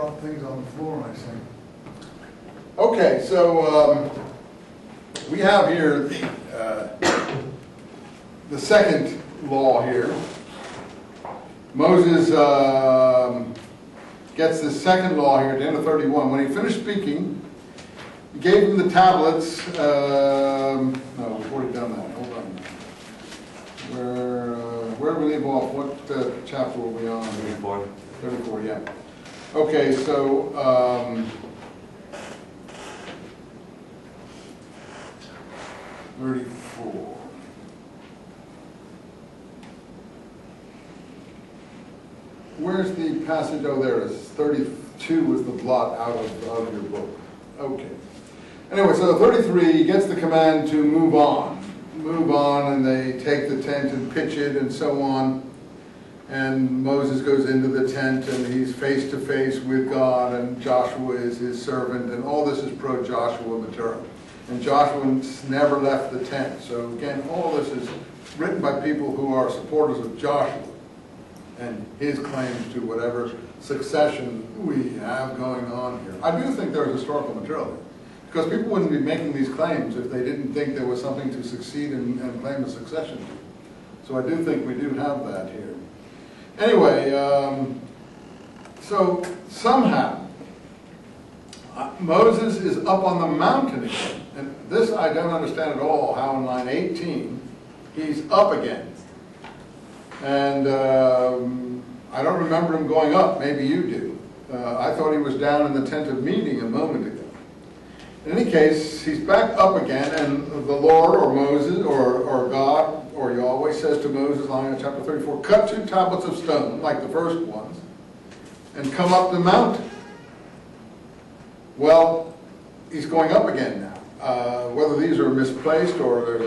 drop things on the floor, I think. Okay, so we have here the second law here. Moses gets the second law here at the end of 31. When he finished speaking, he gave him the tablets. No, we've already done that. Hold on. Where do we leave off? What chapter were we on? 34. 34, yeah. Okay, so 34. Where's the passage? Oh, there it is. 32 was the blot out of your book. Okay. Anyway, so 33, he gets the command to move on. Move on, and they take the tent and pitch it and so on. And Moses goes into the tent, and he's face to face with God, and Joshua is his servant, and all this is pro-Joshua material. And Joshua never left the tent. So again, all this is written by people who are supporters of Joshua and his claims to whatever succession we have going on here. I do think there's historical material here, because people wouldn't be making these claims if they didn't think there was something to succeed and claim a succession to. So I do think we do have that here. Anyway, so somehow Moses is up on the mountain again. And this I don't understand at all, how in line 18 he's up again. And I don't remember him going up. Maybe you do. I thought he was down in the tent of meeting a moment ago. In any case, he's back up again, and the Lord, or Moses, or God, or Yahweh says to Moses, lying in chapter 34, cut 2 tablets of stone, like the first ones, and come up the mountain. Well, he's going up again now. Whether these are misplaced, or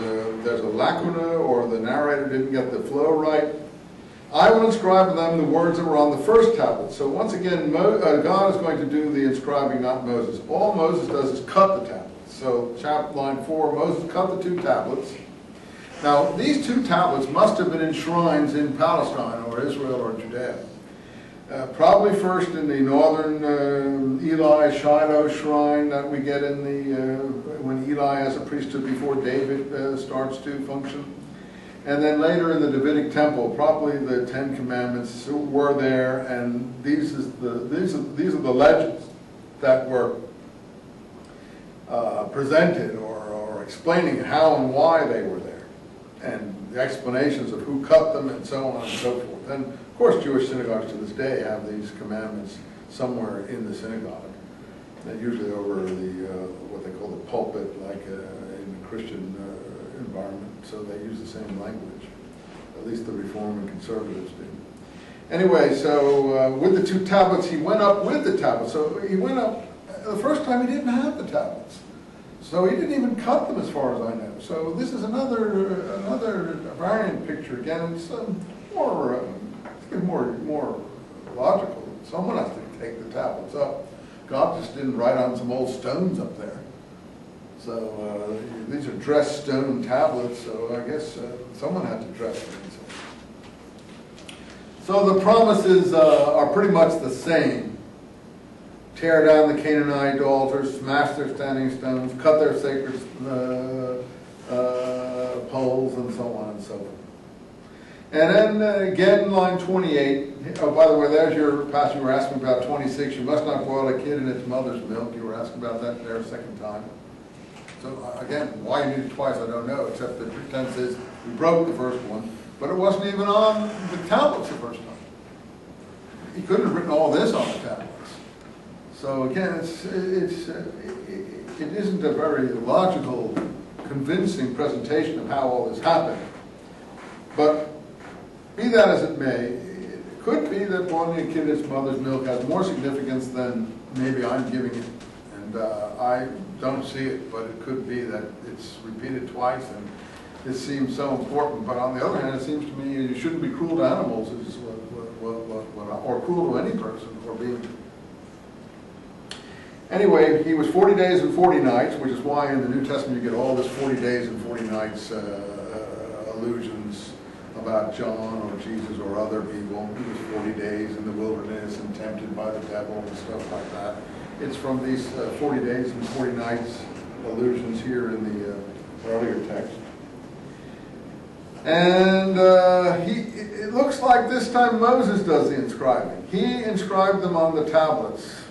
there's a lacuna, or the narrator didn't get the flow right, I will inscribe to them the words that were on the first tablet. So once again, God is going to do the inscribing, not Moses. All Moses does is cut the tablets. So line 4, Moses cut the 2 tablets. Now, these 2 tablets must have been in shrines in Palestine, or Israel, or Judea. Probably first in the northern Eli Shiloh shrine that we get in the when Eli as a priesthood before David starts to function. And then later in the Davidic temple, probably the 10 Commandments were there, and these are the legends that were presented or explaining how and why they were there, and the explanations of who cut them and so on and so forth. And of course, Jewish synagogues to this day have these commandments somewhere in the synagogue, usually over the what they call the pulpit, like in a Christian environment. So they use the same language. At least the Reform and Conservatives do. Anyway, so with the 2 tablets, he went up with the tablets. So he went up, the first time he didn't have the tablets. So he didn't even cut them as far as I know. So this is another variant picture. Again, it's more logical. Someone has to take the tablets up. God just didn't write on some old stones up there. So these are dressed stone tablets, so I guess someone had to dress them. So the promises are pretty much the same. Tear down the Canaanite altars, smash their standing stones, cut their sacred poles, and so on and so forth. And then again, line 28. Oh, by the way, there's your passage you were asking about, 26. You must not boil a kid in its mother's milk. You were asking about that there a second time. So again, why you need it twice, I don't know, except the pretense is we broke the first one, but it wasn't even on the tablets the first time. He couldn't have written all this on the tablets. So again, it isn't a very logical, convincing presentation of how all this happened. But be that as it may, it could be that boiling a kid in its mother's milk has more significance than maybe I'm giving it. And I don't see it, but it could be that it's repeated twice, and it seems so important. But on the other hand, it seems to me you shouldn't be cruel to animals, or cruel to any person, or being. Anyway, he was 40 days and 40 nights, which is why in the New Testament you get all this 40 days and 40 nights allusions about John or Jesus or other people. He was 40 days in the wilderness and tempted by the devil and stuff like that. It's from these 40 days and 40 nights allusions here in the earlier text. And it looks like this time Moses does the inscribing. He inscribed them on the tablets.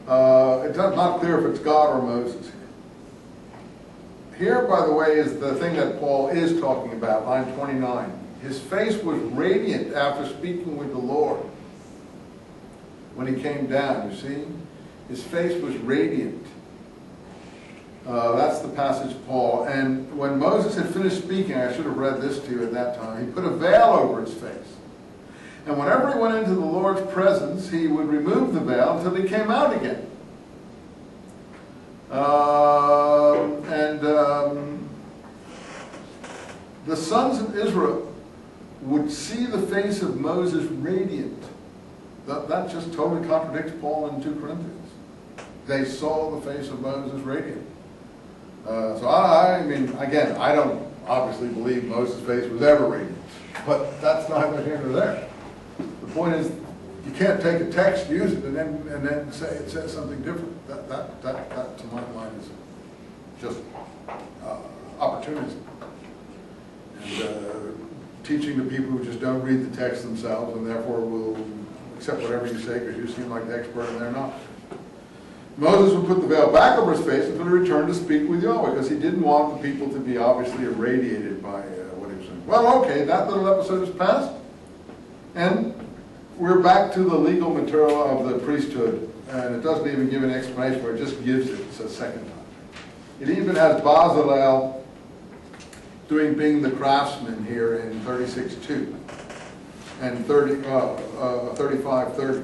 It's not clear if it's God or Moses. Here, by the way, is the thing that Paul is talking about, line 29. His face was radiant after speaking with the Lord when he came down, you see? His face was radiant. That's the passage, Paul. And when Moses had finished speaking, I should have read this to you at that time, he put a veil over his face. And whenever he went into the Lord's presence, he would remove the veil until he came out again. The sons of Israel would see the face of Moses radiant. That just totally contradicts Paul in 2 Corinthians. They saw the face of Moses radiant. So I mean, again, I don't obviously believe Moses' face was ever radiant, but that's neither here nor there. The point is, you can't take a text, use it, and then say it says something different. That to my mind is just opportunism and teaching the people who just don't read the text themselves and therefore will accept whatever you say because you seem like the expert and they're not. Moses would put the veil back over his face until he returned to speak with Yahweh because he didn't want the people to be obviously irradiated by what he was saying. Well, okay, that little episode is past, and we're back to the legal material of the priesthood, and it doesn't even give an explanation for it, just gives it a second time. It even has Bezalel being the craftsman here in 36:2 and 35:30.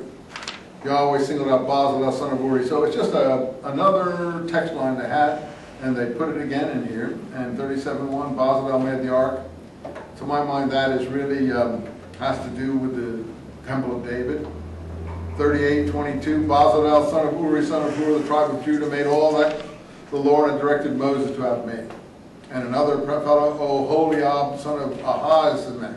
Yahweh singled out Bezalel, son of Uri. So it's just another text line they had, and they put it again in here. And 37:1, Bezalel made the ark. To my mind, that is really has to do with the Temple of David. 38:22, Bezalel, son of Uri, son of Hur, the tribe of Judah, made all that the Lord had directed Moses to have made. And another fellow, Oholiab, son of Ahisamach,